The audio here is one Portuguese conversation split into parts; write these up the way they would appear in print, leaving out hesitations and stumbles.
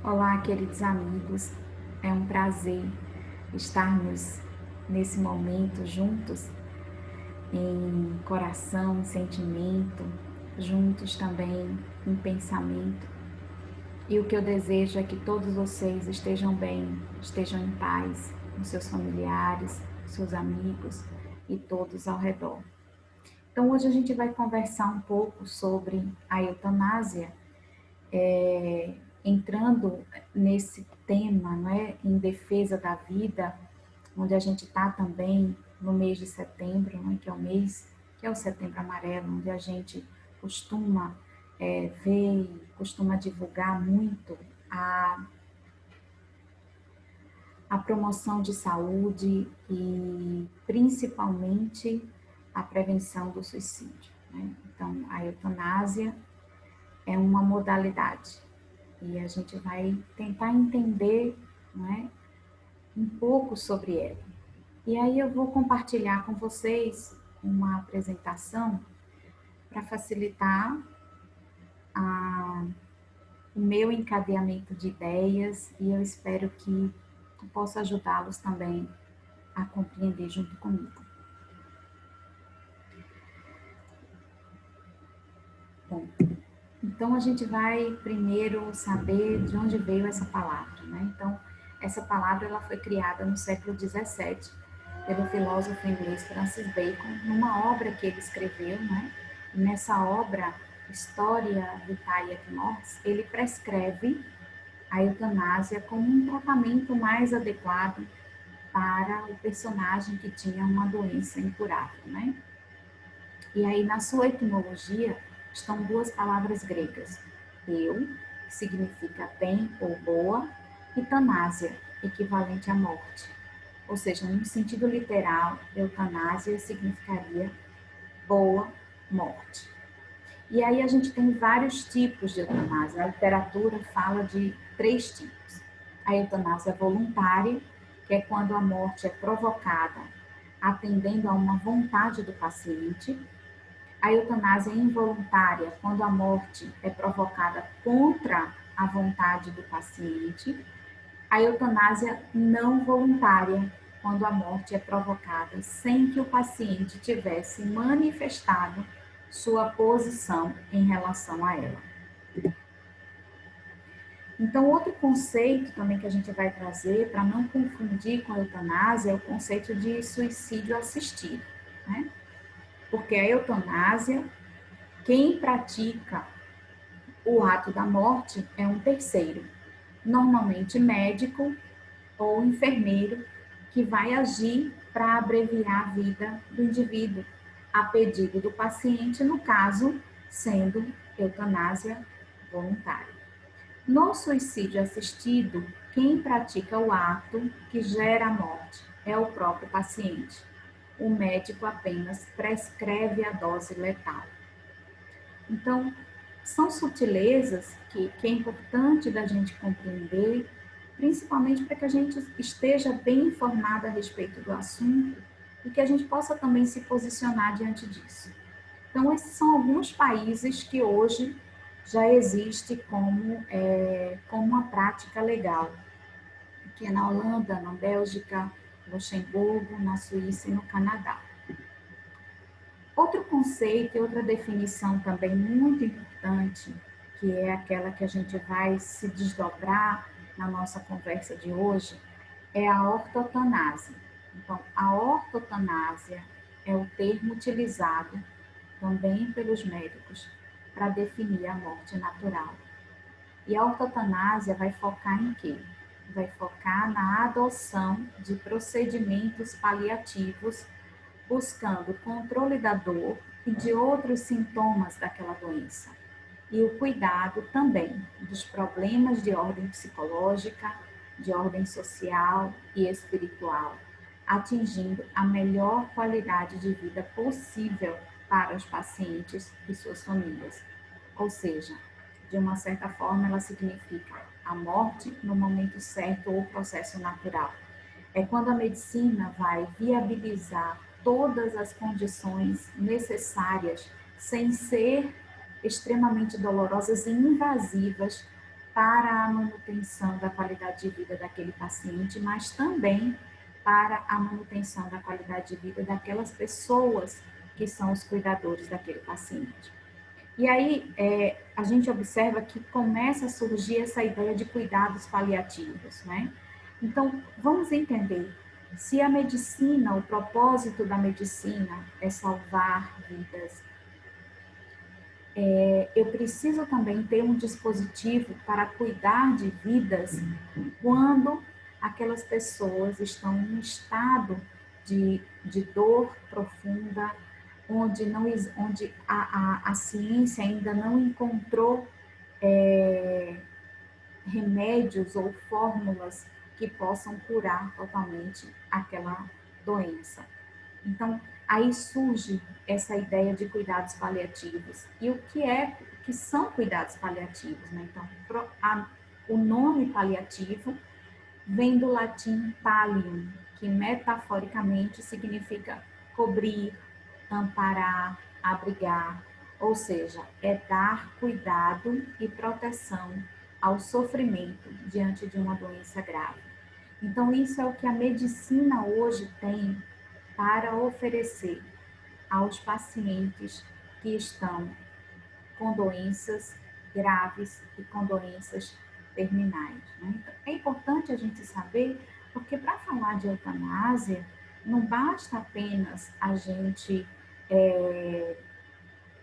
Olá, queridos amigos. É um prazer estarmos nesse momento juntos, em coração, sentimento, juntos também em pensamento. E o que eu desejo é que todos vocês estejam bem, estejam em paz, com seus familiares, seus amigos e todos ao redor. Então, hoje a gente vai conversar um pouco sobre a eutanásia, entrando nesse tema, não é, em defesa da vida, onde a gente está também no mês de setembro, não é, que é o mês, que é o Setembro Amarelo, onde a gente costuma ver e costuma divulgar muito a, a promoção de saúde e principalmente a prevenção do suicídio, né? Então, a eutanásia é uma modalidade e a gente vai tentar entender, não é, um pouco sobre ela. E aí eu vou compartilhar com vocês uma apresentação para facilitar o meu encadeamento de ideias e eu espero que eu possa ajudá-los também a compreender junto comigo. Bom, então a gente vai primeiro saber de onde veio essa palavra, né? Então, essa palavra ela foi criada no século XVII pelo filósofo inglês Francis Bacon, numa obra que ele escreveu, né? E nessa obra, Historia Vitae et Mortis, ele prescreve a eutanásia como um tratamento mais adequado para o personagem que tinha uma doença incurável, né? E aí, na sua etimologia, estão duas palavras gregas, eu, que significa bem ou boa, e tanásia, equivalente à morte. Ou seja, no sentido literal, eutanásia significaria boa morte. E aí a gente tem vários tipos de eutanásia. A literatura fala de 3 tipos. A eutanásia voluntária, que é quando a morte é provocada atendendo a uma vontade do paciente. A eutanásia involuntária, quando a morte é provocada contra a vontade do paciente. A eutanásia não voluntária, quando a morte é provocada sem que o paciente tivesse manifestado sua posição em relação a ela. Então, outro conceito também que a gente vai trazer, para não confundir com a eutanásia, é o conceito de suicídio assistido, né? Porque a eutanásia, quem pratica o ato da morte é um terceiro, normalmente médico ou enfermeiro, que vai agir para abreviar a vida do indivíduo, a pedido do paciente, no caso, sendo eutanásia voluntária. No suicídio assistido, quem pratica o ato que gera a morte é o próprio paciente. O médico apenas prescreve a dose letal. Então, são sutilezas que é importante da gente compreender, principalmente para que a gente esteja bem informado a respeito do assunto e que a gente possa também se posicionar diante disso. Então, esses são alguns países que hoje já existe como uma prática legal, que é na Holanda, na Bélgica, Luxemburgo, na Suíça e no Canadá. Outro conceito e outra definição também muito importante, que é aquela que a gente vai se desdobrar na nossa conversa de hoje, é a ortotanásia. Então, a ortotanásia é o termo utilizado também pelos médicos para definir a morte natural. E a ortotanásia vai focar em quê? Vai focar na adoção de procedimentos paliativos buscando o controle da dor e de outros sintomas daquela doença. E o cuidado também dos problemas de ordem psicológica, de ordem social e espiritual, atingindo a melhor qualidade de vida possível para os pacientes e suas famílias. Ou seja, de uma certa forma, ela significa a morte no momento certo ou processo natural. É quando a medicina vai viabilizar todas as condições necessárias, sem ser extremamente dolorosas e invasivas, para a manutenção da qualidade de vida daquele paciente, mas também para a manutenção da qualidade de vida daquelas pessoas que são os cuidadores daquele paciente. E aí a gente observa que começa a surgir essa ideia de cuidados paliativos, né? Então, vamos entender, se a medicina, o propósito da medicina é salvar vidas, eu preciso também ter um dispositivo para cuidar de vidas quando aquelas pessoas estão em um estado de dor profunda, onde, não, onde a ciência ainda não encontrou remédios ou fórmulas que possam curar totalmente aquela doença. Então, aí surge essa ideia de cuidados paliativos. E o que são cuidados paliativos, né? Então, o nome paliativo vem do latim pallium, que metaforicamente significa cobrir, amparar, abrigar, ou seja, é dar cuidado e proteção ao sofrimento diante de uma doença grave. Então, isso é o que a medicina hoje tem para oferecer aos pacientes que estão com doenças graves e com doenças terminais. Né? Então, é importante a gente saber, porque para falar de eutanásia, não basta apenas a gente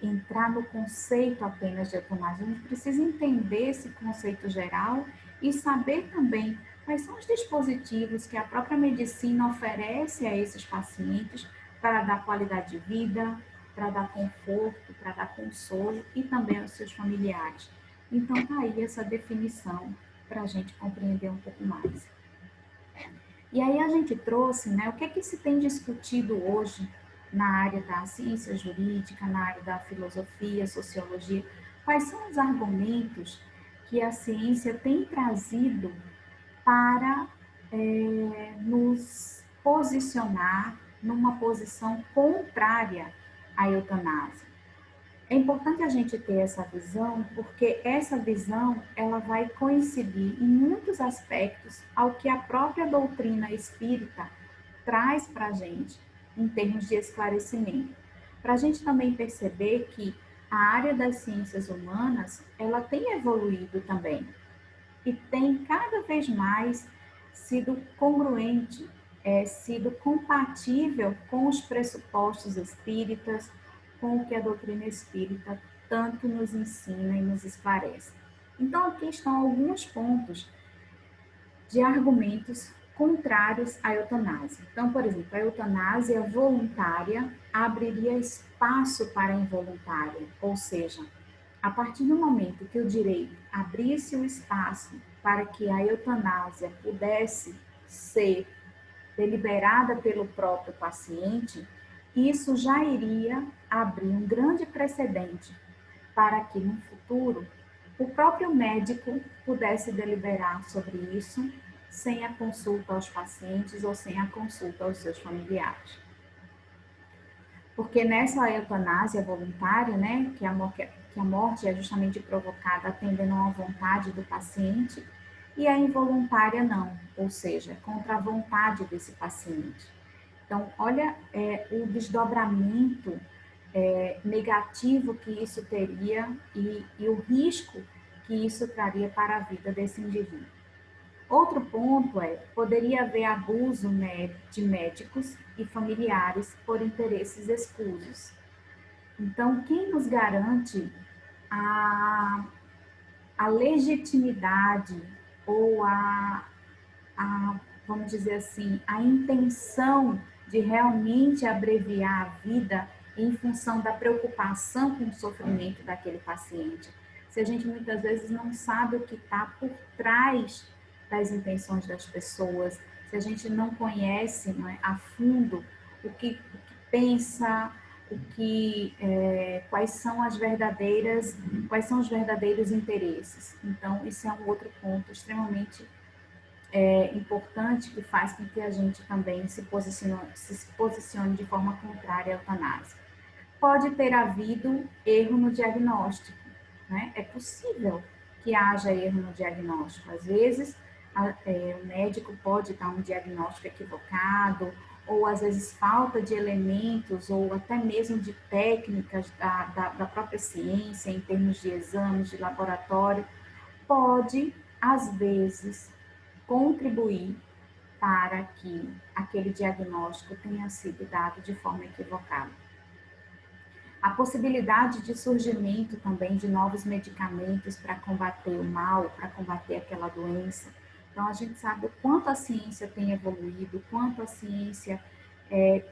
entrar no conceito apenas de eutanásia, a gente precisa entender esse conceito geral e saber também quais são os dispositivos que a própria medicina oferece a esses pacientes para dar qualidade de vida, para dar conforto, para dar consolo e também aos seus familiares. Então, está aí essa definição para a gente compreender um pouco mais. E aí a gente trouxe, né, o que é que se tem discutido hoje na área da ciência jurídica, na área da filosofia, sociologia, quais são os argumentos que a ciência tem trazido para nos posicionar numa posição contrária à eutanásia. É importante a gente ter essa visão, porque essa visão ela vai coincidir em muitos aspectos ao que a própria doutrina espírita traz para a gente em termos de esclarecimento. Para a gente também perceber que a área das ciências humanas ela tem evoluído também e tem cada vez mais sido congruente, sido compatível com os pressupostos espíritas, com o que a doutrina espírita tanto nos ensina e nos esclarece. Então, aqui estão alguns pontos de argumentos contrários à eutanásia. Então, por exemplo, a eutanásia voluntária abriria espaço para a involuntária, ou seja, a partir do momento que o direito abrisse o espaço para que a eutanásia pudesse ser deliberada pelo próprio paciente, isso já iria abrir um grande precedente para que no futuro o próprio médico pudesse deliberar sobre isso sem a consulta aos pacientes ou sem a consulta aos seus familiares. Porque nessa eutanásia voluntária, né, que a morte é justamente provocada atendendo a uma vontade do paciente, e a involuntária não, ou seja, contra a vontade desse paciente. Então, olha o desdobramento negativo que isso teria e o risco que isso traria para a vida desse indivíduo. Outro ponto poderia haver abuso de médicos e familiares por interesses escusos. Então, quem nos garante a legitimidade ou vamos dizer assim, a intenção de realmente abreviar a vida em função da preocupação com o sofrimento daquele paciente? Se a gente muitas vezes não sabe o que está por trás das intenções das pessoas, se a gente não conhece, não é, a fundo o que pensa, quais são os verdadeiros interesses. Então, isso é um outro ponto extremamente importante que faz com que a gente também se posicione de forma contrária à eutanásia. Pode ter havido erro no diagnóstico, né? É possível que haja erro no diagnóstico. Às vezes, o médico pode dar um diagnóstico equivocado, ou às vezes falta de elementos, ou até mesmo de técnicas da própria ciência, em termos de exames, de laboratório, pode, às vezes, contribuir para que aquele diagnóstico tenha sido dado de forma equivocada. A possibilidade de surgimento também de novos medicamentos para combater o mal, para combater aquela doença. Então, a gente sabe o quanto a ciência tem evoluído, o quanto a ciência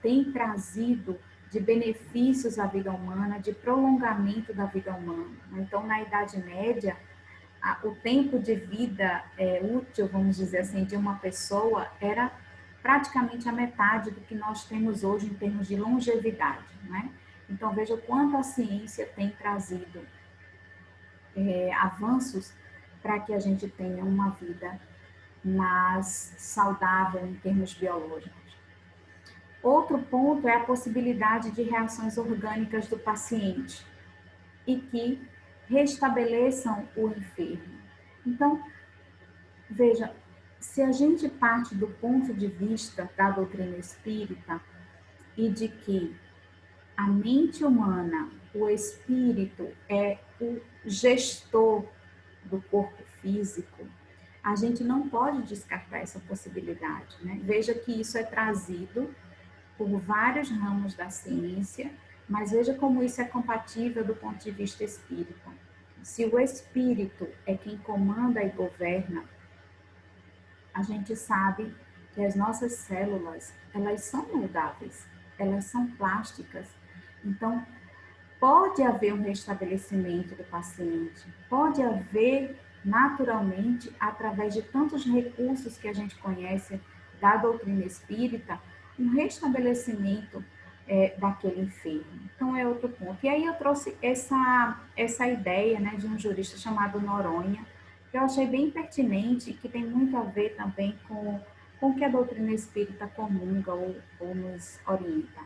tem trazido de benefícios à vida humana, de prolongamento da vida humana. Então, na Idade Média, o tempo de vida útil, vamos dizer assim, de uma pessoa era praticamente a metade do que nós temos hoje em termos de longevidade, né? Então, veja o quanto a ciência tem trazido avanços para que a gente tenha uma vida mais saudável em termos biológicos. Outro ponto é a possibilidade de reações orgânicas do paciente e que restabeleçam o enfermo. Então, veja, se a gente parte do ponto de vista da doutrina espírita e de que a mente humana, o espírito é o gestor do corpo físico, a gente não pode descartar essa possibilidade, né? Veja que isso é trazido por vários ramos da ciência, mas veja como isso é compatível do ponto de vista espírita. Se o espírito é quem comanda e governa, a gente sabe que as nossas células, elas são moldáveis, elas são plásticas. Então, pode haver um restabelecimento do paciente, pode haver naturalmente, através de tantos recursos que a gente conhece da doutrina espírita, um restabelecimento daquele enfermo. Então, é outro ponto. E aí eu trouxe essa ideia, né, de um jurista chamado Noronha, que eu achei bem pertinente, que tem muito a ver também com o que a doutrina espírita comunga ou nos orienta.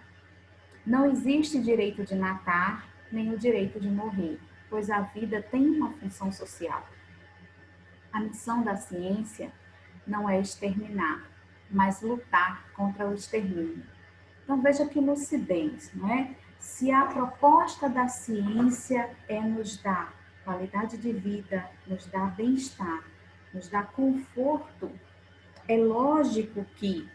Não existe direito de matar, nem o direito de morrer, pois a vida tem uma função social. A missão da ciência não é exterminar, mas lutar contra o extermínio. Então veja que lucidez, não é? Se a proposta da ciência é nos dar qualidade de vida, nos dar bem-estar, nos dar conforto, é lógico que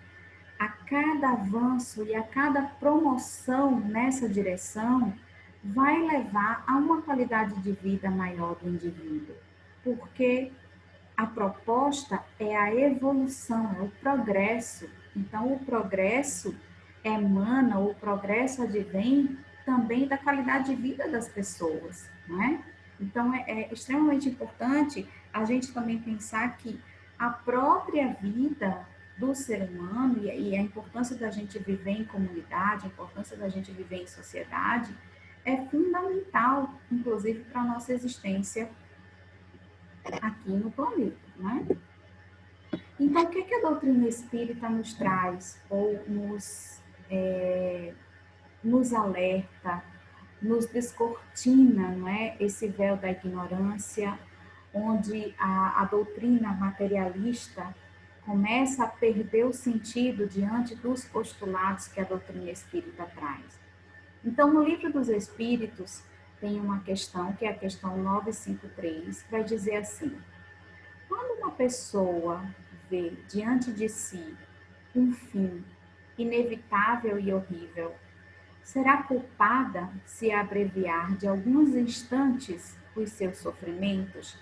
a cada avanço e a cada promoção nessa direção vai levar a uma qualidade de vida maior do indivíduo, porque a proposta é a evolução, é o progresso. Então, o progresso emana, o progresso advém também da qualidade de vida das pessoas, não é? Então, é extremamente importante a gente também pensar que a própria vida do ser humano e a importância da gente viver em comunidade, a importância da gente viver em sociedade, é fundamental, inclusive, para a nossa existência aqui no planeta, né? Então, o que a doutrina espírita nos traz ou nos alerta, nos descortina, não é? Esse véu da ignorância, onde a doutrina materialista começa a perder o sentido diante dos postulados que a doutrina espírita traz. Então, no Livro dos Espíritos, tem uma questão, que é a questão 953, que vai dizer assim: quando uma pessoa vê diante de si um fim inevitável e horrível, será culpada se abreviar de alguns instantes os seus sofrimentos,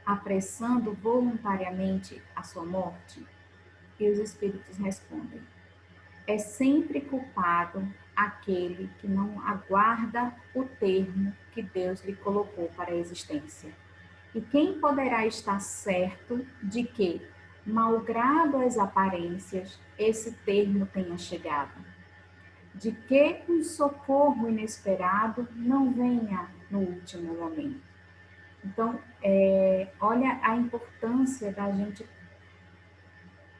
apressando voluntariamente a sua morte? E os espíritos respondem: é sempre culpado aquele que não aguarda o termo que Deus lhe colocou para a existência. E quem poderá estar certo de que, malgrado as aparências, esse termo tenha chegado? De que um socorro inesperado não venha no último momento? Então, olha a importância da gente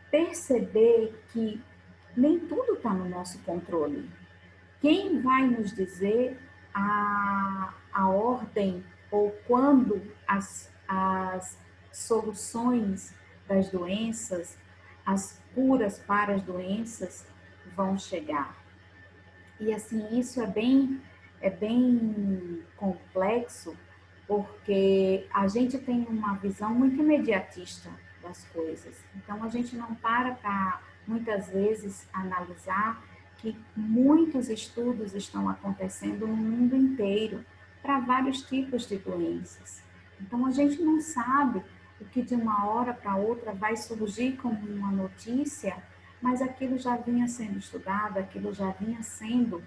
perceber que nem tudo está no nosso controle. Quem vai nos dizer a ordem ou quando as soluções das doenças, as curas para as doenças vão chegar. E assim, isso é bem complexo, porque a gente tem uma visão muito imediatista das coisas. Então, a gente não para muitas vezes, analisar que muitos estudos estão acontecendo no mundo inteiro para vários tipos de doenças. Então, a gente não sabe o que de uma hora para outra vai surgir como uma notícia, mas aquilo já vinha sendo estudado, aquilo já vinha sendo,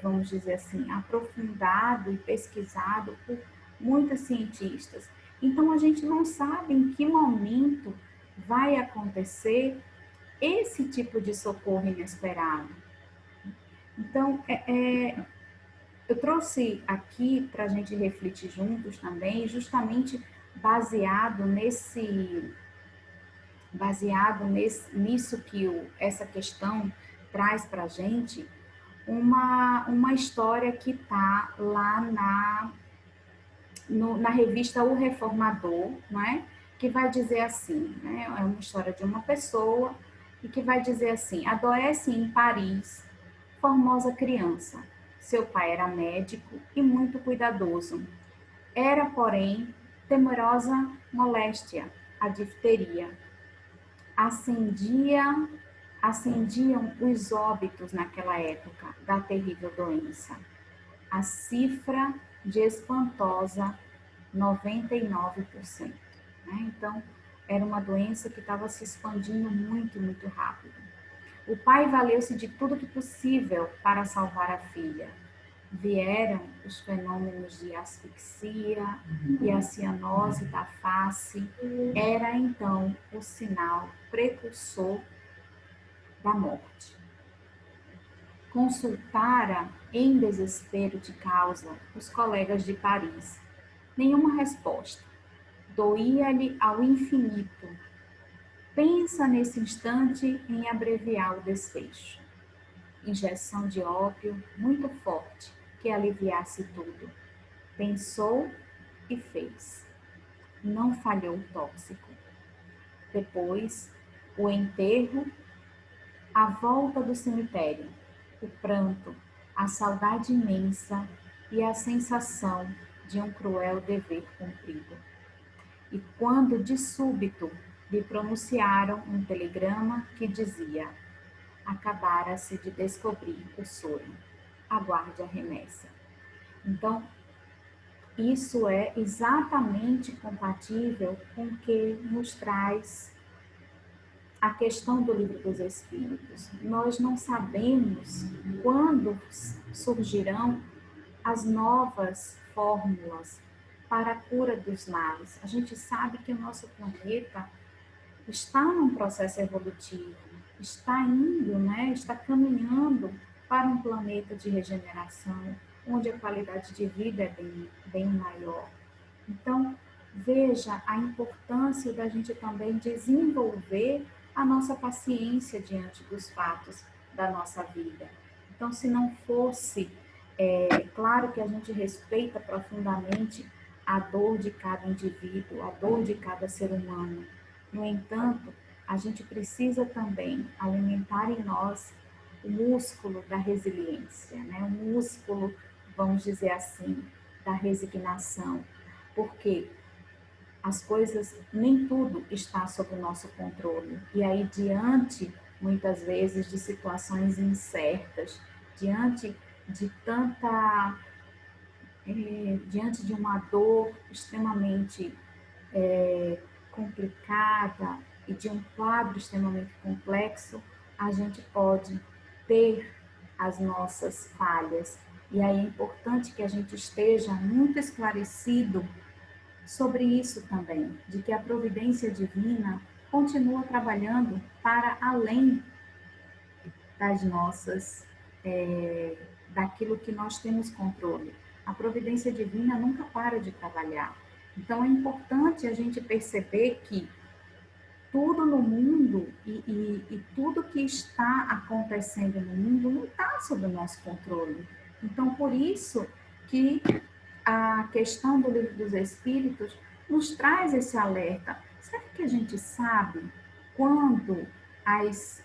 vamos dizer assim, aprofundado e pesquisado por muitos cientistas. Então, a gente não sabe em que momento vai acontecer esse tipo de socorro inesperado. Então, eu trouxe aqui para a gente refletir juntos também, justamente nisso que essa questão traz para a gente, uma história que está lá na revista O Reformador, não é? Que vai dizer assim, né? É uma história de uma pessoa e que vai dizer assim: adoece em Paris, formosa criança. Seu pai era médico e muito cuidadoso. Era, porém, temerosa moléstia, a difteria. Acendia, acendiam os óbitos naquela época da terrível doença. A cifra de espantosa 99%. Né? Então, era uma doença que estava se expandindo muito, muito rápido. O pai valeu-se de tudo que possível para salvar a filha. Vieram os fenômenos de asfixia e a cianose da face. Era então o sinal precursor da morte. Consultara em desespero de causa os colegas de Paris. Nenhuma resposta. Doía-lhe ao infinito. Pensa nesse instante em abreviar o desfecho. Injeção de ópio muito forte que aliviasse tudo. Pensou e fez. Não falhou o tóxico. Depois, o enterro, a volta do cemitério, o pranto, a saudade imensa e a sensação de um cruel dever cumprido. E quando de súbito lhe pronunciaram um telegrama que dizia: acabara-se de descobrir o soro, aguarde a remessa. Então, isso é exatamente compatível com o que nos traz a questão do Livro dos Espíritos. Nós não sabemos quando surgirão as novas fórmulas para a cura dos males. A gente sabe que o nosso planeta está num processo evolutivo, está indo, né, está caminhando para um planeta de regeneração, onde a qualidade de vida é bem maior. Então, veja a importância da gente também desenvolver a nossa paciência diante dos fatos da nossa vida. Então, se não fosse, claro que a gente respeita profundamente a dor de cada indivíduo, a dor de cada ser humano. No entanto, a gente precisa também alimentar em nós o músculo da resiliência, né? O músculo, vamos dizer assim, da resignação, porque as coisas, nem tudo está sob o nosso controle. E aí, diante, muitas vezes, de situações incertas, diante de diante de uma dor extremamente complicada e de um quadro extremamente complexo, a gente pode ter as nossas falhas. E aí é importante que a gente esteja muito esclarecido sobre isso também, de que a providência divina continua trabalhando para além das nossas, daquilo que nós temos controle. A providência divina nunca para de trabalhar. Então é importante a gente perceber que tudo no mundo e tudo que está acontecendo no mundo não está sob o nosso controle. Então, por isso que a questão do Livro dos Espíritos nos traz esse alerta. Será que a gente sabe quando as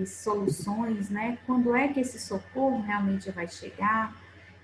soluções, né? Quando é que esse socorro realmente vai chegar?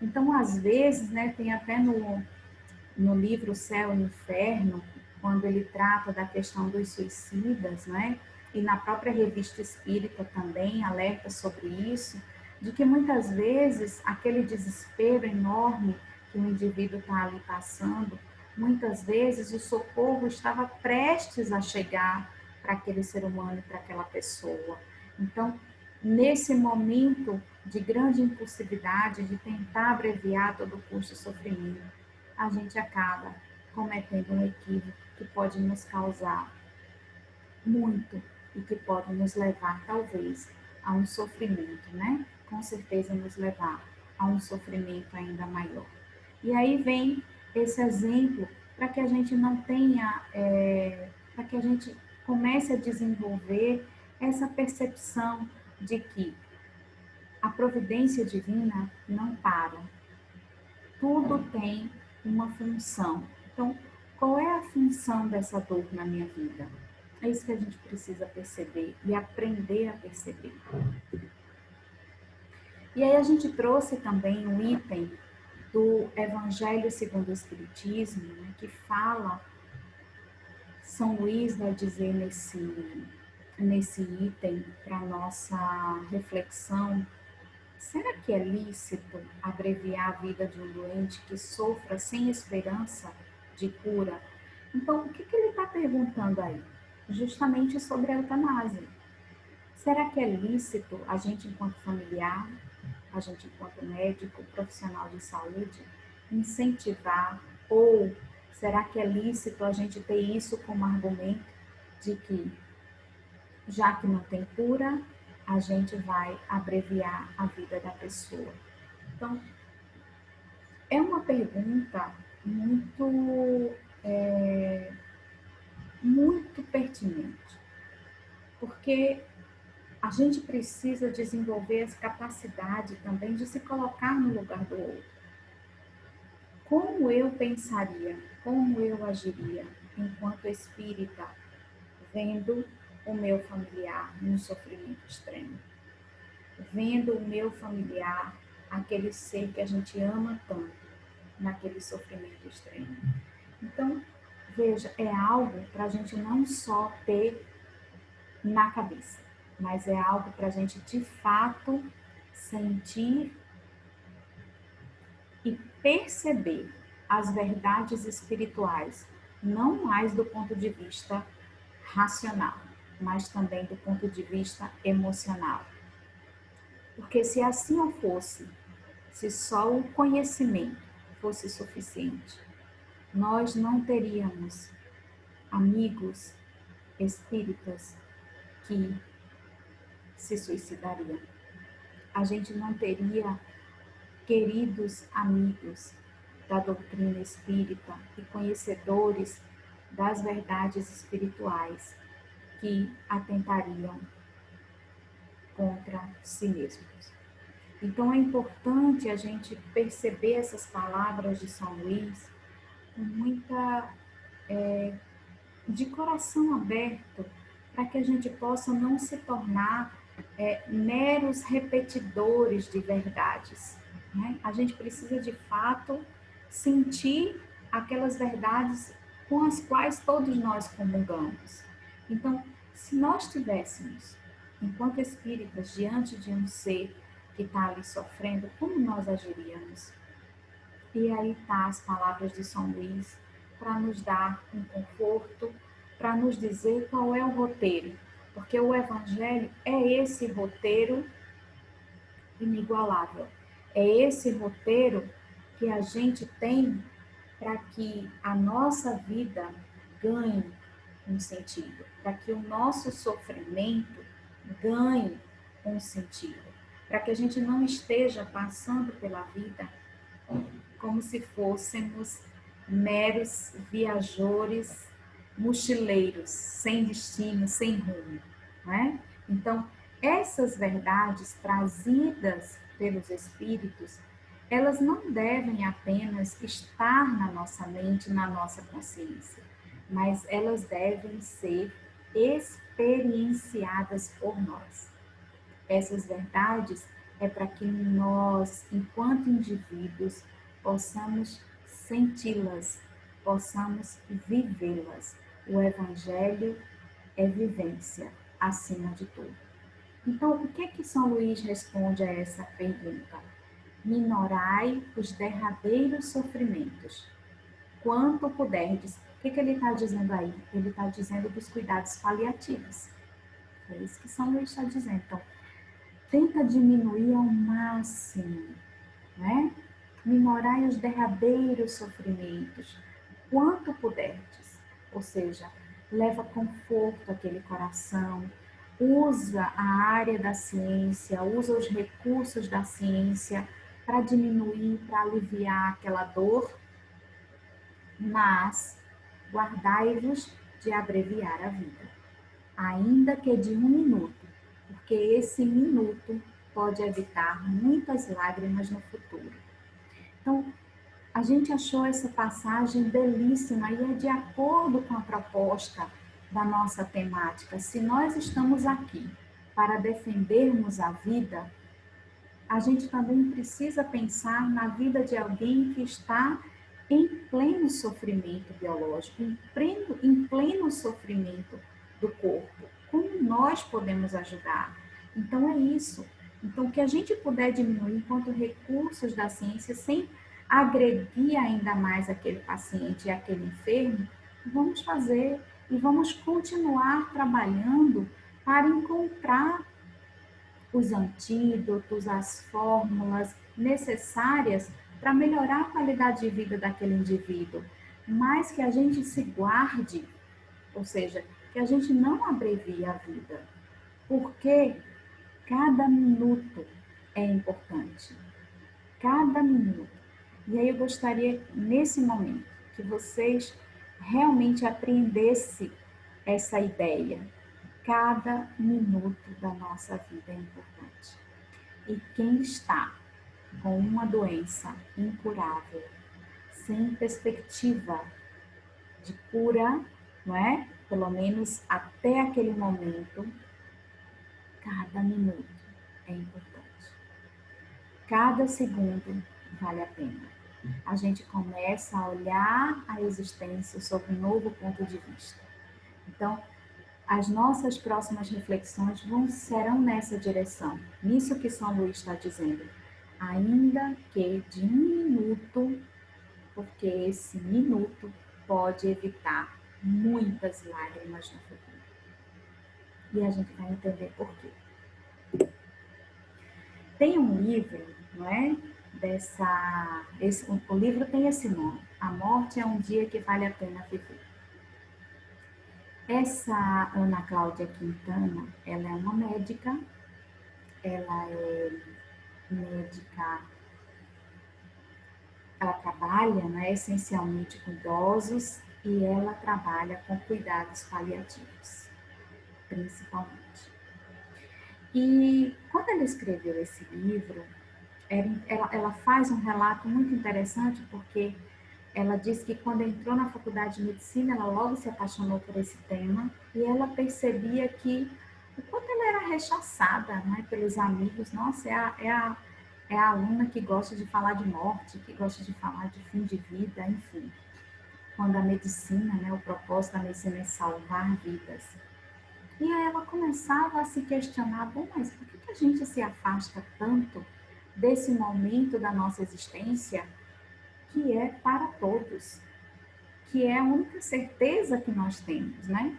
Então, às vezes, né, tem até no livro Céu e Inferno, quando ele trata da questão dos suicidas, né? E na própria revista espírita também alerta sobre isso, de que muitas vezes aquele desespero enorme que o indivíduo está ali passando, muitas vezes o socorro estava prestes a chegar para aquele ser humano, para aquela pessoa. Então, nesse momento de grande impulsividade, de tentar abreviar todo o custo e sofrimento, a gente acaba cometendo um equívoco que pode nos causar muito e que pode nos levar, talvez, a um sofrimento, né? Com certeza nos levar a um sofrimento ainda maior. E aí vem esse exemplo para que a gente não tenha, para que a gente comece a desenvolver essa percepção de que a providência divina não para, tudo tem uma função. Então, qual é a função dessa dor na minha vida? É isso que a gente precisa perceber e aprender a perceber. E aí a gente trouxe também um item do Evangelho segundo o Espiritismo, né, que fala, São Luís vai dizer nesse item para nossa reflexão. Será que é lícito abreviar a vida de um doente que sofra sem esperança de cura? Então, o que ele está perguntando aí? Justamente sobre a eutanásia. Será que é lícito a gente, enquanto familiar, a gente, enquanto médico, profissional de saúde, incentivar? Ou será que é lícito a gente ter isso como argumento de que, já que não tem cura, a gente vai abreviar a vida da pessoa? Então, é uma pergunta é, muito pertinente, porque a gente precisa desenvolver essa capacidade também de se colocar no lugar do outro. Como eu pensaria, como eu agiria enquanto espírita, vendo o meu familiar num sofrimento extremo, vendo o meu familiar, aquele ser que a gente ama tanto, naquele sofrimento extremo. Então, veja, é algo para a gente não só ter na cabeça, mas é algo para a gente de fato sentir e perceber as verdades espirituais, não mais do ponto de vista racional, mas também do ponto de vista emocional. Porque se assim não fosse, se só o conhecimento fosse suficiente, nós não teríamos amigos espíritas que se suicidariam. A gente não teria queridos amigos da doutrina espírita e conhecedores das verdades espirituais que atentariam contra si mesmos. Então é importante a gente perceber essas palavras de São Luís com muita de coração aberto, para que a gente possa não se tornar meros repetidores de verdades. Né? A gente precisa, de fato, sentir aquelas verdades com as quais todos nós comungamos. Então, se nós tivéssemos, enquanto espíritas, diante de um ser que está ali sofrendo, como nós agiríamos? E aí tá as palavras de São Luís para nos dar um conforto, para nos dizer qual é o roteiro, porque o Evangelho é esse roteiro inigualável, é esse roteiro que a gente tem para que a nossa vida ganhe um sentido, para que o nosso sofrimento ganhe um sentido, para que a gente não esteja passando pela vida como se fôssemos meros viajores, mochileiros, sem destino, sem rumo, né? Então, essas verdades trazidas pelos espíritos, elas não devem apenas estar na nossa mente, na nossa consciência, mas elas devem ser experienciadas por nós. Essas verdades é para que nós, enquanto indivíduos, possamos senti-las, possamos vivê-las. O Evangelho é vivência, acima de tudo. Então, o que é que São Luís responde a essa pergunta? Minorai os derradeiros sofrimentos, quanto puderdes. O que ele está dizendo aí? Ele está dizendo dos cuidados paliativos. É isso que São Luís está dizendo. Então, tenta diminuir ao máximo, né? Minorai os derradeiros sofrimentos, quanto puderdes. Ou seja, leva conforto àquele coração, usa a área da ciência, usa os recursos da ciência para diminuir, para aliviar aquela dor, mas guardai-vos de abreviar a vida, ainda que de 1 minuto, porque esse minuto pode evitar muitas lágrimas no futuro. Então, a gente achou essa passagem belíssima e é de acordo com a proposta da nossa temática. Se nós estamos aqui para defendermos a vida, a gente também precisa pensar na vida de alguém que está em pleno sofrimento biológico, em pleno sofrimento do corpo. Como nós podemos ajudar? Então é isso. Então, o que a gente puder diminuir enquanto recursos da ciência, sem agredir ainda mais aquele paciente e aquele enfermo, vamos fazer e vamos continuar trabalhando para encontrar os antídotos, as fórmulas necessárias para melhorar a qualidade de vida daquele indivíduo, mas que a gente se guarde, ou seja, que a gente não abrevie a vida, porque cada minuto é importante, cada minuto. E aí eu gostaria, nesse momento, que vocês realmente apreendessem essa ideia. Cada minuto da nossa vida é importante. E quem está com uma doença incurável, sem perspectiva de cura, não é? Pelo menos até aquele momento, cada minuto é importante. Cada segundo vale a pena. A gente começa a olhar a existência sob um novo ponto de vista. Então, as nossas próximas reflexões serão nessa direção, nisso que São Luís está dizendo. Ainda que de 1 minuto, porque esse minuto pode evitar muitas lágrimas no futuro. E a gente vai entender por quê. Tem um livro, não é? O livro tem esse nome, A Morte é um Dia que Vale a Pena Viver. Essa Ana Cláudia Quintana, ela é uma médica, ela é médica, ela trabalha, né, essencialmente com idosos e ela trabalha com cuidados paliativos, principalmente. E quando ela escreveu esse livro, ela faz um relato muito interessante porque ela diz que quando entrou na faculdade de medicina, ela logo se apaixonou por esse tema e ela percebia que o quanto ela era rechaçada, né, pelos amigos. Nossa, é a aluna que gosta de falar de morte, que gosta de falar de fim de vida, enfim. Quando a medicina, né, o propósito da medicina é salvar vidas. E aí ela começava a se questionar, bom, mas por que a gente se afasta tanto desse momento da nossa existência que é para todos, que é a única certeza que nós temos, né?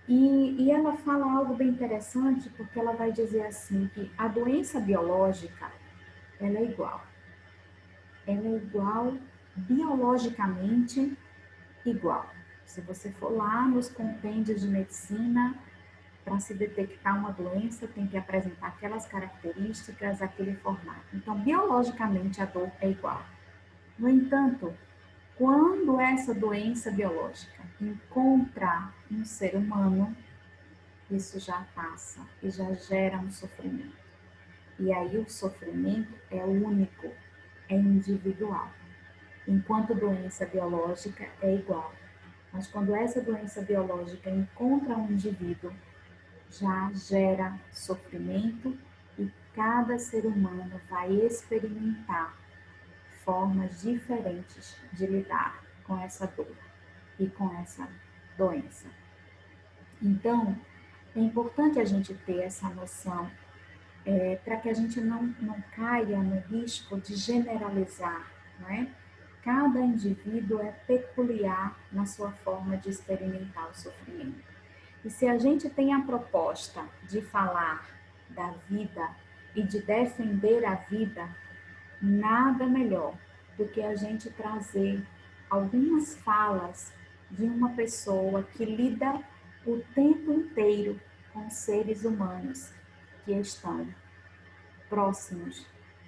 E ela fala algo bem interessante, porque ela vai dizer assim, que a doença biológica, ela é igual. Ela é igual, biologicamente igual. Se você for lá nos compêndios de medicina, para se detectar uma doença, tem que apresentar aquelas características, aquele formato. Então, biologicamente, a dor é igual. No entanto, quando essa doença biológica encontra um ser humano, isso já passa e já gera um sofrimento. E aí o sofrimento é único. é individual, enquanto doença biológica é igual. Mas quando essa doença biológica encontra um indivíduo, já gera sofrimento e cada ser humano vai experimentar formas diferentes de lidar com essa dor e com essa doença. Então, é importante a gente ter essa noção para que a gente não caia no risco de generalizar, não é? Cada indivíduo é peculiar na sua forma de experimentar o sofrimento. E se a gente tem a proposta de falar da vida e de defender a vida, nada melhor do que a gente trazer algumas falas de uma pessoa que lida o tempo inteiro com seres humanos que estão próximos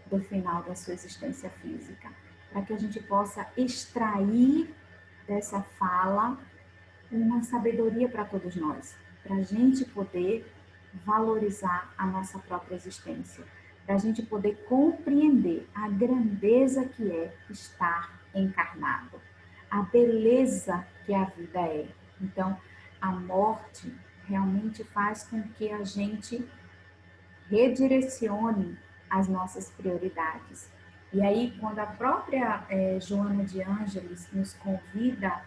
do final da sua existência física, para que a gente possa extrair dessa fala uma sabedoria para todos nós, para a gente poder valorizar a nossa própria existência, para a gente poder compreender a grandeza que é estar encarnado, a beleza que a vida é. Então, a morte realmente faz com que a gente redirecione as nossas prioridades. E aí, quando a própria Joana de Ângeles nos convida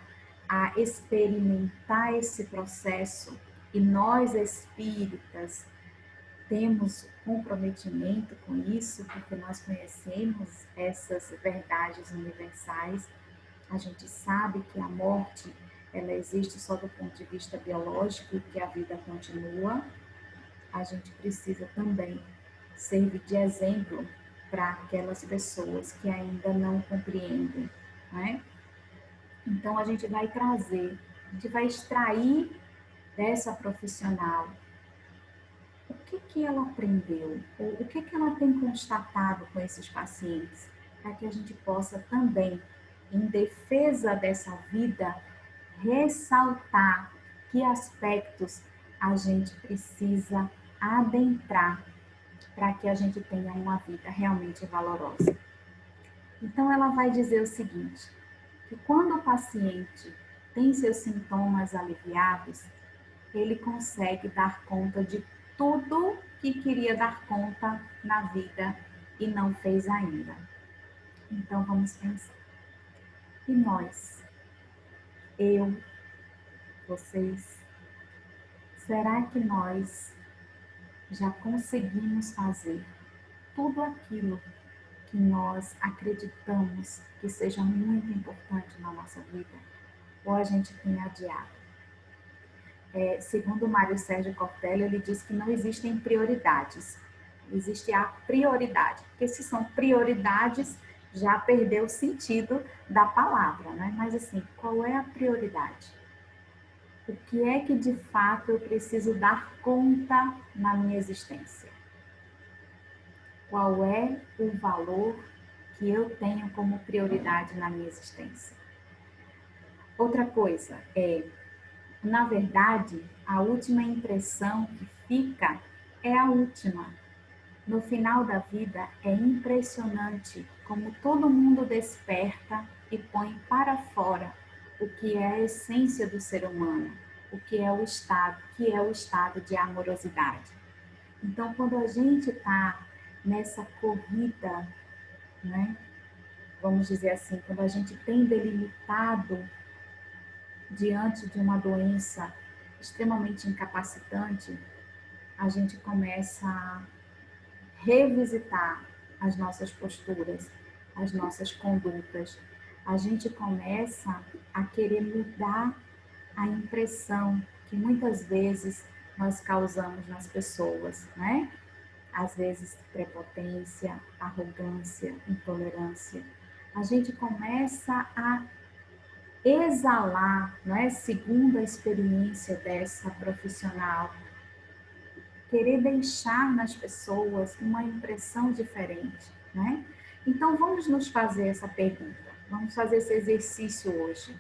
a experimentar esse processo, e nós espíritas temos comprometimento com isso, porque nós conhecemos essas verdades universais, a gente sabe que a morte ela existe só do ponto de vista biológico e que a vida continua, a gente precisa também servir de exemplo para aquelas pessoas que ainda não compreendem, né? Então a gente vai trazer, a gente vai extrair dessa profissional o que que ela aprendeu, ou o que que ela tem constatado com esses pacientes, para que a gente possa também, em defesa dessa vida, ressaltar que aspectos a gente precisa adentrar para que a gente tenha uma vida realmente valorosa. Então, ela vai dizer o seguinte, que quando o paciente tem seus sintomas aliviados, ele consegue dar conta de tudo que queria dar conta na vida e não fez ainda. Então, vamos pensar. E nós? Eu? Vocês? Será que nós já conseguimos fazer tudo aquilo que nós acreditamos que seja muito importante na nossa vida, ou a gente tem adiado? Segundo Mário Sérgio Cortella, ele diz que não existem prioridades, existe a prioridade, porque se são prioridades, já perdeu o sentido da palavra, né? Mas assim, qual é a prioridade? O que é que de fato eu preciso dar conta na minha existência? Qual é o valor que eu tenho como prioridade na minha existência? Outra coisa na verdade, a última impressão que fica é a última. No final da vida é impressionante como todo mundo desperta e põe para fora o que é a essência do ser humano, o que é o estado de amorosidade. Então, quando a gente está nessa corrida, né, vamos dizer assim, quando a gente tem delimitado diante de uma doença extremamente incapacitante, a gente começa a revisitar as nossas posturas, as nossas condutas. A gente começa a querer mudar a impressão que muitas vezes nós causamos nas pessoas, né? Às vezes prepotência, arrogância, intolerância. A gente começa a exalar, não é? Segundo a experiência dessa profissional, querer deixar nas pessoas uma impressão diferente, né? Então vamos nos fazer essa pergunta, vamos fazer esse exercício hoje.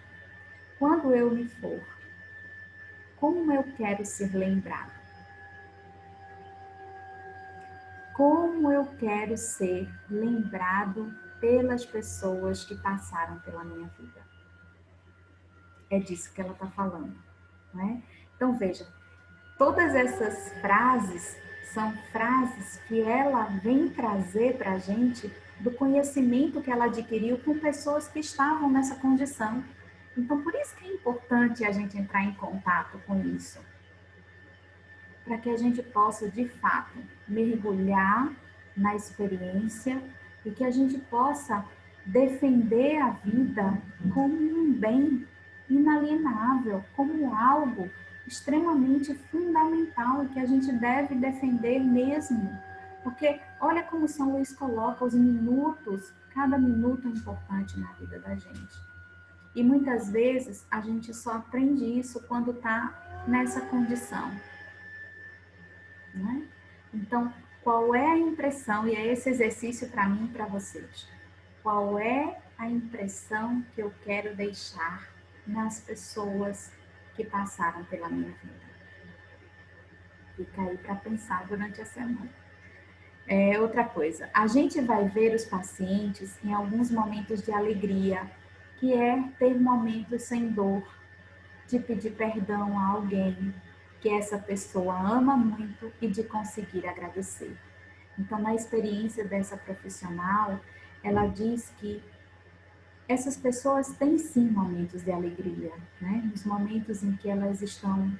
Quando eu me for, como eu quero ser lembrado? Como eu quero ser lembrado pelas pessoas que passaram pela minha vida. É disso que ela está falando, né? Então, veja, todas essas frases são frases que ela vem trazer para a gente do conhecimento que ela adquiriu com pessoas que estavam nessa condição. Então, por isso que é importante a gente entrar em contato com isso, para que a gente possa, de fato, mergulhar na experiência e que a gente possa defender a vida como um bem inalienável, como algo extremamente fundamental e que a gente deve defender mesmo. Porque olha como São Luís coloca os minutos, cada minuto é importante na vida da gente. E muitas vezes a gente só aprende isso quando está nessa condição, né? Então, qual é a impressão, e é esse exercício para mim e para vocês, qual é a impressão que eu quero deixar nas pessoas que passaram pela minha vida? Fica aí para pensar durante a semana. Outra coisa, a gente vai ver os pacientes em alguns momentos de alegria, que é ter momentos sem dor, de pedir perdão a alguém que essa pessoa ama muito e de conseguir agradecer. Então, na experiência dessa profissional, ela diz que essas pessoas têm sim momentos de alegria, né? Nos momentos em que elas estão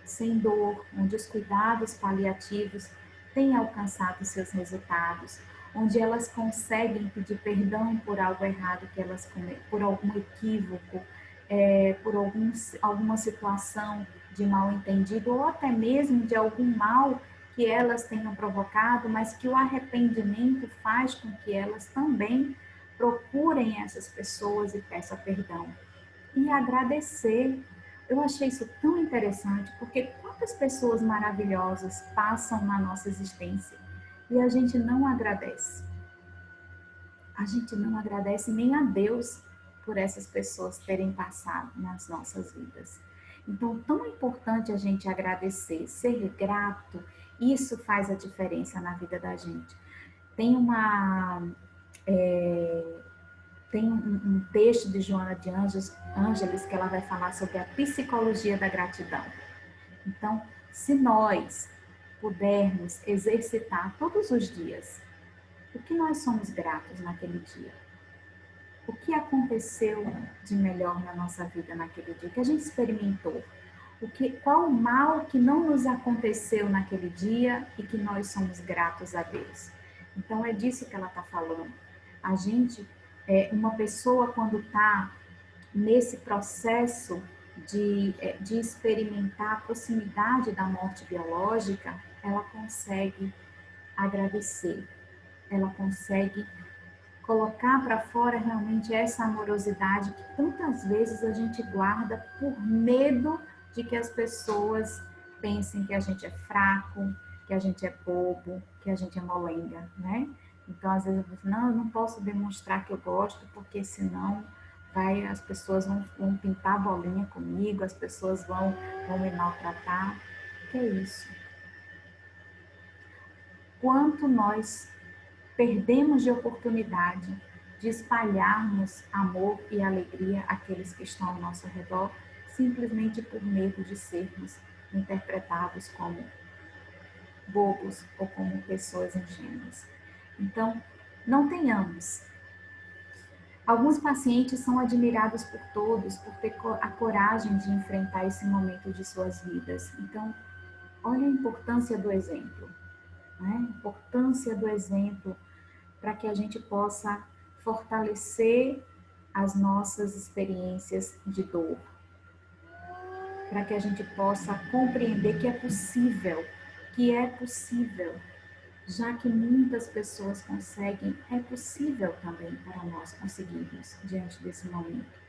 sem dor, onde os cuidados paliativos têm alcançado seus resultados, onde elas conseguem pedir perdão por algo errado que elas por algum equívoco, por alguma situação de mal entendido ou até mesmo de algum mal que elas tenham provocado, mas que o arrependimento faz com que elas também procurem essas pessoas e peçam perdão. E agradecer. Eu achei isso tão interessante, porque quantas pessoas maravilhosas passam na nossa existência e a gente não agradece. A gente não agradece nem a Deus por essas pessoas terem passado nas nossas vidas. Então, tão importante a gente agradecer, ser grato, isso faz a diferença na vida da gente. Tem um texto de Joana de Ângeles que ela vai falar sobre a psicologia da gratidão. Então, se nós pudermos exercitar todos os dias, o que nós somos gratos naquele dia? O que aconteceu de melhor na nossa vida naquele dia? O que a gente experimentou? Qual o mal que não nos aconteceu naquele dia e que nós somos gratos a Deus? Então, é disso que ela está falando. A gente, uma pessoa quando está nesse processo de experimentar a proximidade da morte biológica, ela consegue agradecer, ela consegue colocar para fora realmente essa amorosidade que tantas vezes a gente guarda por medo de que as pessoas pensem que a gente é fraco, que a gente é bobo, que a gente é molenga, né? Então, às vezes eu falo, não, eu não posso demonstrar que eu gosto, porque senão as pessoas vão pintar bolinha comigo, as pessoas vão me maltratar. Que é isso? Quanto nós perdemos de oportunidade de espalharmos amor e alegria àqueles que estão ao nosso redor, simplesmente por medo de sermos interpretados como bobos ou como pessoas ingênuas. Então, não tenhamos. Alguns pacientes são admirados por todos por ter a coragem de enfrentar esse momento de suas vidas. Então, olha a importância do exemplo, né? A importância do exemplo para que a gente possa fortalecer as nossas experiências de dor, para que a gente possa compreender que é possível, já que muitas pessoas conseguem, é possível também para nós conseguirmos diante desse momento.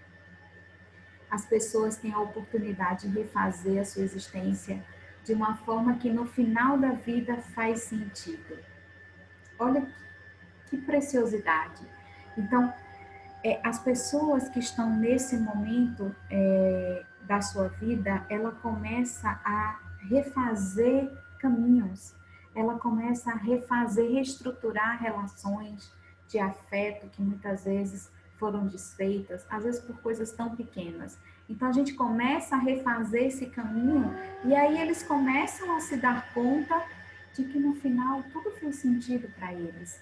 As pessoas têm a oportunidade de refazer a sua existência de uma forma que no final da vida faz sentido. Olha que preciosidade. Então, as pessoas que estão nesse momento da sua vida, ela começa a refazer caminhos, ela começa a refazer, reestruturar relações de afeto que muitas vezes foram desfeitas, às vezes por coisas tão pequenas. Então a gente começa a refazer esse caminho e aí eles começam a se dar conta de que no final tudo fez sentido para eles.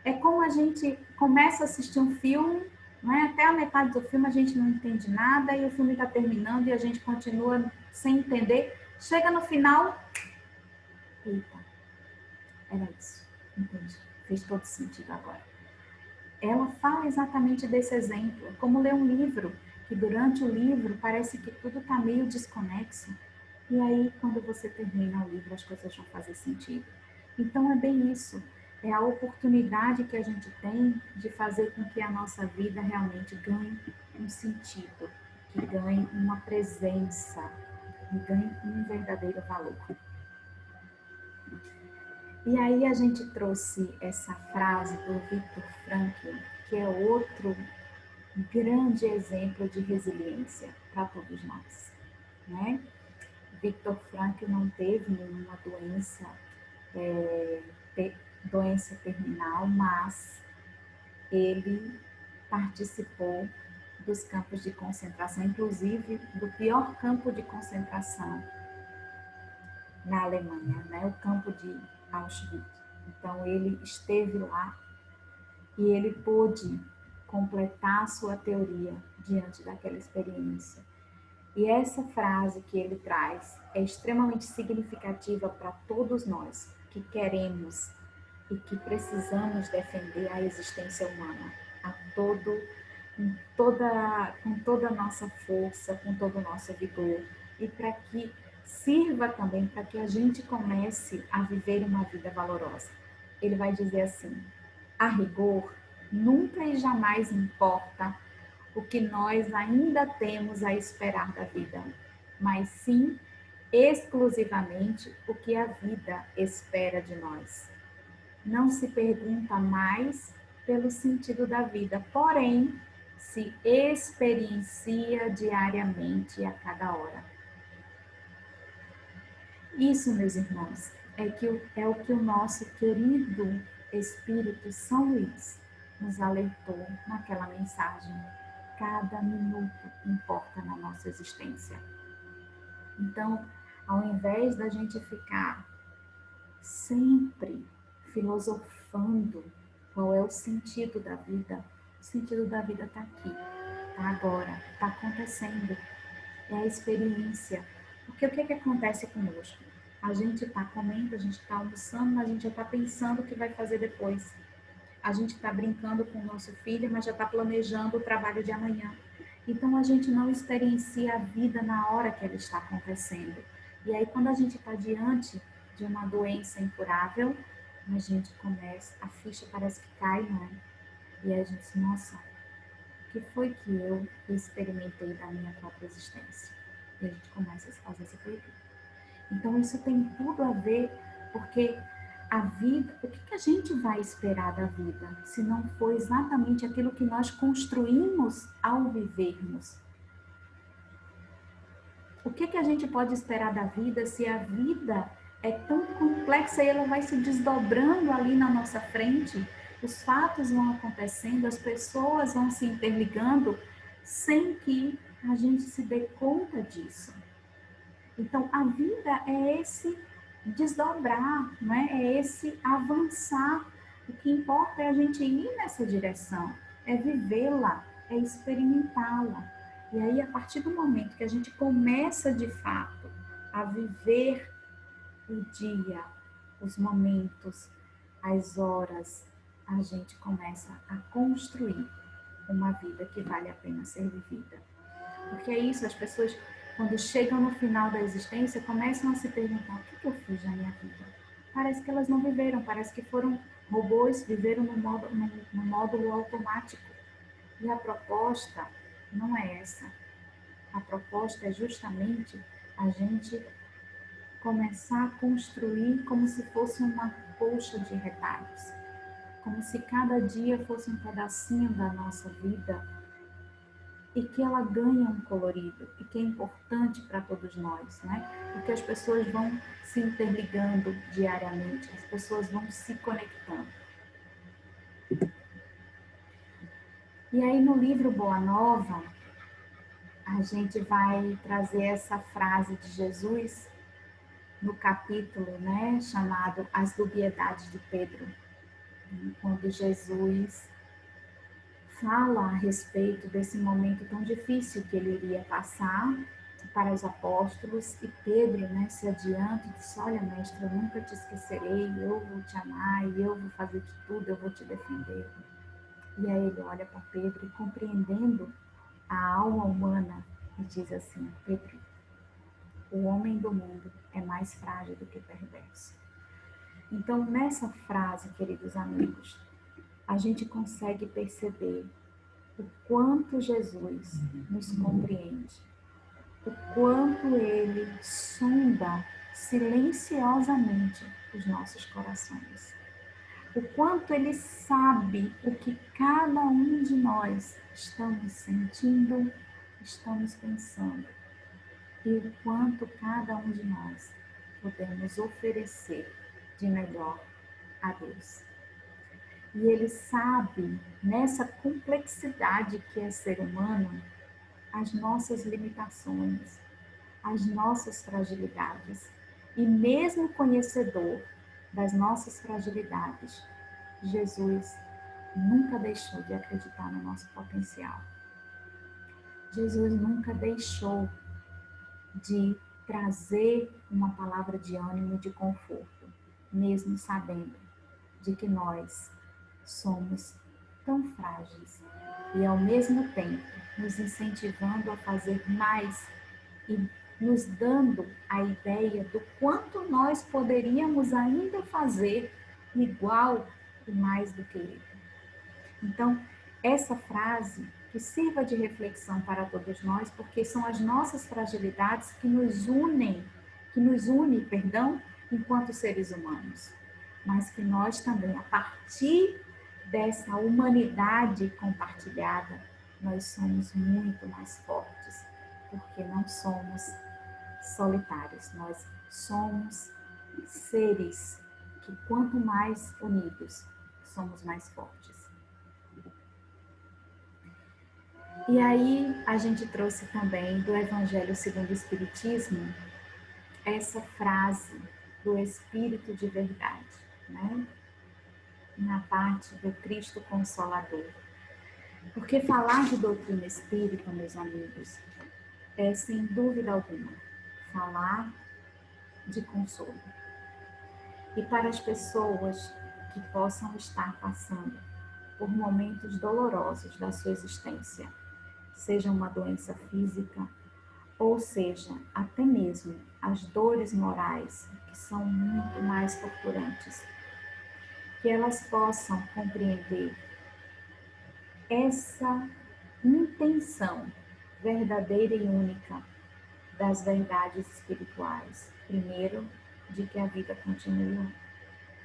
É como a gente começa a assistir um filme, né? Até a metade do filme a gente não entende nada e o filme está terminando e a gente continua sem entender. Chega no final, eita, era isso, entendi, fez todo sentido agora. Ela fala exatamente desse exemplo, é como ler um livro, que durante o livro parece que tudo está meio desconexo, e aí quando você termina o livro as coisas vão fazer sentido. Então é bem isso, é a oportunidade que a gente tem de fazer com que a nossa vida realmente ganhe um sentido, que ganhe uma presença, que ganhe um verdadeiro valor. E aí a gente trouxe essa frase do Viktor Frankl, que é outro grande exemplo de resiliência para todos nós, né? Viktor Frankl não teve nenhuma doença terminal, mas ele participou dos campos de concentração, inclusive do pior campo de concentração na Alemanha, né? O campo de Auschwitz. Então ele esteve lá e ele pôde completar a sua teoria diante daquela experiência. E essa frase que ele traz é extremamente significativa para todos nós que queremos e que precisamos defender a existência humana a todo, com toda a nossa força, com todo o nosso vigor, e para que sirva também para que a gente comece a viver uma vida valorosa. Ele vai dizer assim: a rigor, nunca e jamais importa o que nós ainda temos a esperar da vida, mas sim exclusivamente o que a vida espera de nós. Não se pergunta mais pelo sentido da vida, porém se experiencia diariamente a cada hora. Isso, meus irmãos, é o que o nosso querido Espírito São Luís nos alertou naquela mensagem. Cada minuto importa na nossa existência. Então, ao invés da gente ficar sempre filosofando qual é o sentido da vida, o sentido da vida está aqui, está agora, está acontecendo. É a experiência. Porque o que, que acontece conosco? A gente está comendo, a gente está almoçando, mas a gente já está pensando o que vai fazer depois. A gente está brincando com o nosso filho, mas já está planejando o trabalho de amanhã. Então a gente não experiencia a vida na hora que ela está acontecendo. E aí quando a gente está diante de uma doença incurável, a gente começa, a ficha parece que cai, não é? E aí a gente diz, nossa, o que foi que eu experimentei da minha própria existência? E a gente começa a fazer essa pergunta. Então, isso tem tudo a ver, porque a vida, o que a gente vai esperar da vida, se não for exatamente aquilo que nós construímos ao vivermos? O que a gente pode esperar da vida se a vida é tão complexa e ela vai se desdobrando ali na nossa frente? Os fatos vão acontecendo, as pessoas vão se interligando sem que a gente se dê conta disso. Então, a vida é esse desdobrar, né? É esse avançar. O que importa é a gente ir nessa direção, é vivê-la, é experimentá-la. E aí, a partir do momento que a gente começa de fato a viver o dia, os momentos, as horas, a gente começa a construir uma vida que vale a pena ser vivida. Porque é isso, as pessoas, quando chegam no final da existência, começam a se perguntar: o que eu fiz na minha vida? Parece que elas não viveram, parece que foram robôs, viveram no módulo automático. E a proposta não é essa. A proposta é justamente a gente começar a construir como se fosse uma colcha de retalhos. Como se cada dia fosse um pedacinho da nossa vida e que ela ganha um colorido e que é importante para todos nós, né? Porque as pessoas vão se interligando diariamente, as pessoas vão se conectando. E aí no livro Boa Nova, a gente vai trazer essa frase de Jesus no capítulo, né, chamado As Dubiedades de Pedro, quando Jesus fala a respeito desse momento tão difícil que ele iria passar para os apóstolos, e Pedro, né, se adianta e diz: olha, mestre, eu nunca te esquecerei, eu vou te amar e eu vou fazer de tudo, eu vou te defender. E aí ele olha para Pedro e, compreendendo a alma humana, e diz assim: Pedro, o homem do mundo é mais frágil do que perverso. Então, nessa frase, queridos amigos, a gente consegue perceber o quanto Jesus nos compreende, o quanto ele sonda silenciosamente os nossos corações, o quanto ele sabe o que cada um de nós estamos sentindo, estamos pensando, e o quanto cada um de nós podemos oferecer de melhor a Deus. E ele sabe, nessa complexidade que é ser humano, as nossas limitações, as nossas fragilidades. E mesmo conhecedor das nossas fragilidades, Jesus nunca deixou de acreditar no nosso potencial. Jesus nunca deixou de trazer uma palavra de ânimo e de conforto, mesmo sabendo de que nós somos tão frágeis, e ao mesmo tempo nos incentivando a fazer mais e nos dando a ideia do quanto nós poderíamos ainda fazer igual e mais do que ele. Então, essa frase que sirva de reflexão para todos nós, porque são as nossas fragilidades que nos une, perdão, enquanto seres humanos, mas que nós também, a partir dessa humanidade compartilhada, nós somos muito mais fortes, porque não somos solitários, nós somos seres que quanto mais unidos, somos mais fortes. E aí a gente trouxe também do Evangelho segundo o Espiritismo essa frase do Espírito de verdade, né? Na parte do Cristo Consolador. Porque falar de doutrina espírita, meus amigos, é sem dúvida alguma falar de consolo. E para as pessoas que possam estar passando por momentos dolorosos da sua existência, seja uma doença física, ou seja, até mesmo as dores morais, que são muito mais torturantes, que elas possam compreender essa intenção verdadeira e única das verdades espirituais. Primeiro, de que a vida continua,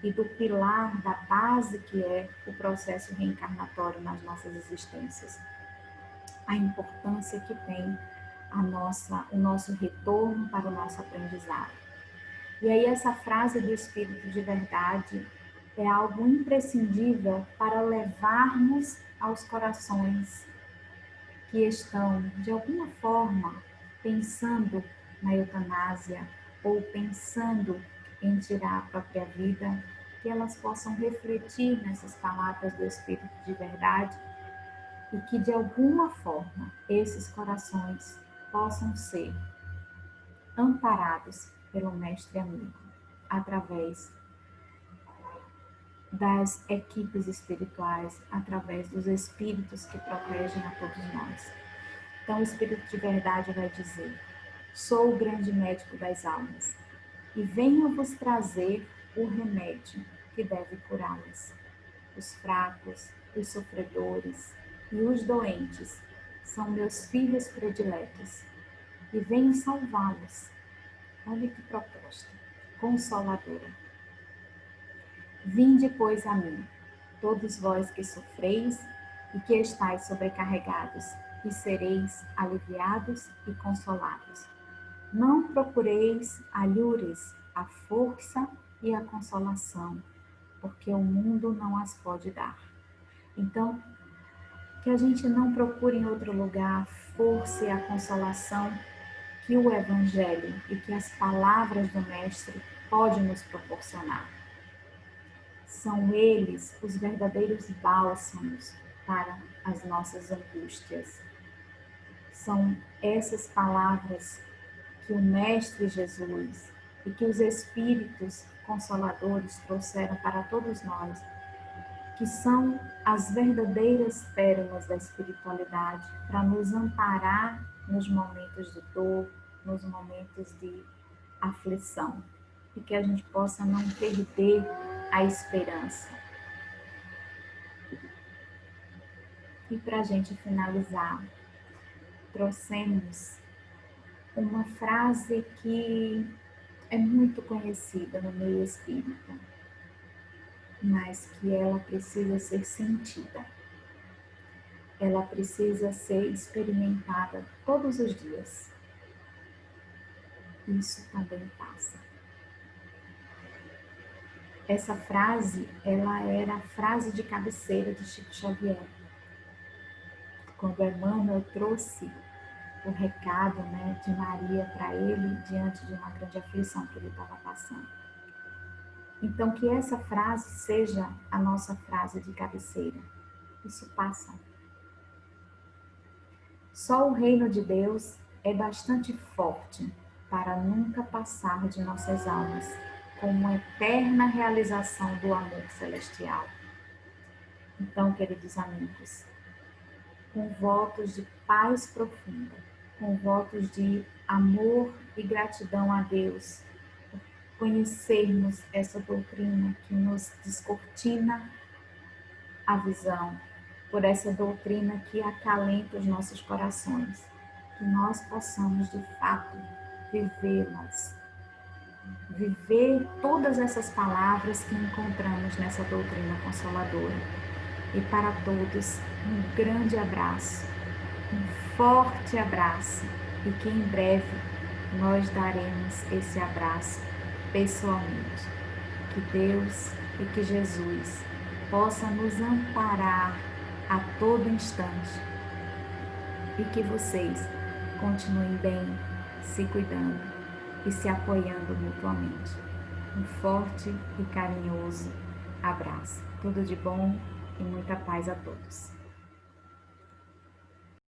e do pilar da base que é o processo reencarnatório nas nossas existências. A importância que tem o nosso retorno para o nosso aprendizado. E aí essa frase do Espírito de verdade é algo imprescindível para levarmos aos corações que estão, de alguma forma, pensando na eutanásia ou pensando em tirar a própria vida, que elas possam refletir nessas palavras do Espírito de verdade e que, de alguma forma, esses corações possam ser amparados pelo Mestre Amigo, através das equipes espirituais, através dos espíritos que protegem a todos nós. Então, o Espírito de verdade vai dizer: sou o grande médico das almas e venho vos trazer o remédio que deve curá-las. Os fracos, os sofredores e os doentes são meus filhos prediletos e venho salvá-los. Olha que proposta consoladora. Vinde, pois, a mim, todos vós que sofreis e que estáis sobrecarregados, e sereis aliviados e consolados. Não procureis alhures a força e a consolação, porque o mundo não as pode dar. Então, que a gente não procure em outro lugar a força e a consolação que o Evangelho e que as palavras do Mestre podem nos proporcionar. São eles os verdadeiros bálsamos para as nossas angústias. São essas palavras que o Mestre Jesus e que os Espíritos Consoladores trouxeram para todos nós, que são as verdadeiras pérolas da espiritualidade para nos amparar nos momentos de dor, nos momentos de aflição, e que a gente possa não perder a esperança. E para a gente finalizar, trouxemos uma frase que é muito conhecida no meio espírita, mas que ela precisa ser sentida. Ela precisa ser experimentada todos os dias. Isso também passa. Essa frase, ela era a frase de cabeceira de Chico Xavier. Quando Emmanuel trouxe o recado, né, de Maria para ele diante de uma grande aflição que ele estava passando. Então, que essa frase seja a nossa frase de cabeceira. Isso passa. Só o reino de Deus é bastante forte para nunca passar de nossas almas, com uma eterna realização do amor celestial. Então, queridos amigos, com votos de paz profunda, com votos de amor e gratidão a Deus, por conhecermos essa doutrina que nos descortina a visão, por essa doutrina que acalenta os nossos corações, que nós possamos de fato vivê-las, viver todas essas palavras que encontramos nessa doutrina consoladora. E para todos, um grande abraço, um forte abraço, e que em breve nós daremos esse abraço pessoalmente. Que Deus e que Jesus possa nos amparar a todo instante e que vocês continuem bem, se cuidando e se apoiando mutuamente. Um forte e carinhoso abraço. Tudo de bom e muita paz a todos.